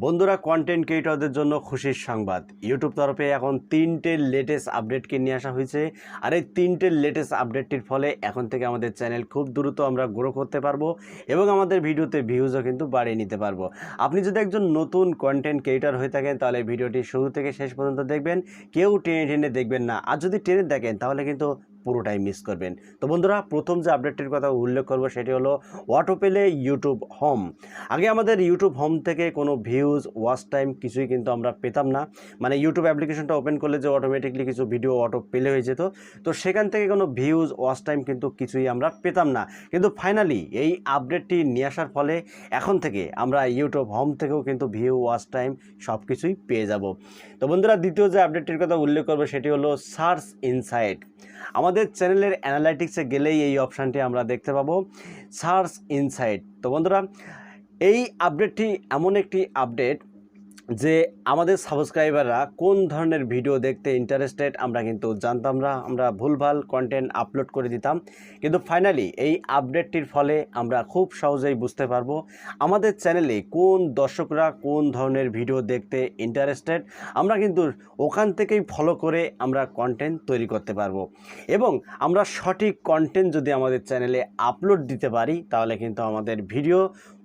বন্ধুরা, কন্টেন্ট ক্রিয়েটরদের জন্য খুশির সংবাদ। ইউটিউব তরফে এখন 3টে লেটেস্ট আপডেটকে নিয়ে আসা হয়েছে। আর এই 3টে লেটেস্ট আপডেটটির ফলে এখন থেকে আমাদের চ্যানেল খুব দ্রুত আমরা গ্রো করতে পারবো এবং আমাদের ভিডিওতে ভিউজও কিন্তু বাড়িয়ে নিতে পারবো। আপনি যদি একজন নতুন কন্টেন্ট ক্রিয়েটর হয়ে থাকেন তাহলে ভিডিওটি শুরু থেকে শেষ পর্যন্ত দেখবেন, কেউ টেনে টেনে দেখবেন না। আর যদি টেনে দেখেন তাহলে কিন্তু পুরোটাই মিস করবেন। তো বন্ধুরা, প্রথম যে আপডেটটির কথা উল্লেখ করব সেটি হলো অটো পেলে ইউটিউব হোম। আগে আমাদের ইউটিউব হোম থেকে কোনো ভিউজ, ওয়াচ টাইম কিছুই কিন্তু আমরা পেতাম না। মানে ইউটিউব অ্যাপ্লিকেশনটা ওপেন করলে যে অটোমেটিকলি কিছু ভিডিও অটো প্লে হয়ে যেত, তো সেখান থেকে কোনো ভিউজ, ওয়াচ টাইম কিন্তু কিছুই আমরা পেতাম না। কিন্তু ফাইনালি এই আপডেটটি নিয়ে আসার ফলে এখন থেকে আমরা ইউটিউব হোম থেকেও কিন্তু ভিউ, ওয়াচ টাইম সব কিছুই পেয়ে যাব। তো বন্ধুরা, দ্বিতীয় যে আপডেটটির কথা উল্লেখ করবো সেটি হলো সার্চ ইনসাইট। আমাদের চ্যানেলের অ্যানালাইটিক্সে গেলেই এই অপশানটি আমরা দেখতে পাবো, সার্চ ইনসাইট। তো বন্ধুরা, এই আপডেটটি এমন একটি আপডেট যে আমাদের সাবস্ক্রাইবাররা কোন ধরনের ভিডিও দেখতে ইন্টারেস্টেড আমরা কিন্তু জানতাম না। আমরা ভুলভাল কন্টেন্ট আপলোড করে দিতাম, কিন্তু ফাইনালি এই আপডেটটির ফলে আমরা খুব সহজেই বুঝতে পারবো আমাদের চ্যানেলে কোন দর্শকরা কোন ধরনের ভিডিও দেখতে ইন্টারেস্টেড। আমরা কিন্তু ওখান থেকেই ফলো করে আমরা কন্টেন্ট তৈরি করতে পারবো এবং আমরা সঠিক কন্টেন্ট যদি আমাদের চ্যানেলে আপলোড দিতে পারি তাহলে কিন্তু আমাদের ভিডিও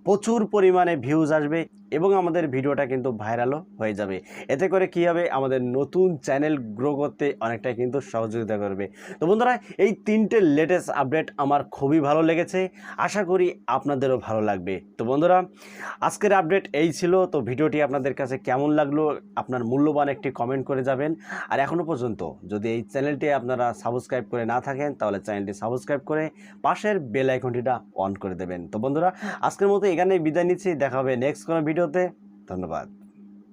প্রচুর পরিমাণে ভিউজ আসবে এবং আমাদের ভিডিওটা কিন্তু ভাইরালও হয়ে যাবে। এতে করে কী হবে, আমাদের নতুন চ্যানেল গ্রো করতে অনেকটাই কিন্তু সহযোগিতা করবে। তো বন্ধুরা, এই 3টে লেটেস্ট আপডেট আমার খুবই ভালো লেগেছে, আশা করি আপনাদেরও ভালো লাগবে। তো বন্ধুরা, আজকের আপডেট এই ছিল। তো ভিডিওটি আপনাদের কাছে কেমন লাগলো আপনার মূল্যবান একটি কমেন্ট করে যাবেন। আর এখনও পর্যন্ত যদি এই চ্যানেলটি আপনারা সাবস্ক্রাইব করে না থাকেন তাহলে চ্যানেলটি সাবস্ক্রাইব করে পাশের বেল আইকনটিটা অন করে দেবেন। তো বন্ধুরা, আজকের মতো এখানেই বিদায় নিচ্ছি, দেখা হবে নেক্সট কোনো ভিডিওতে। ধন্যবাদ।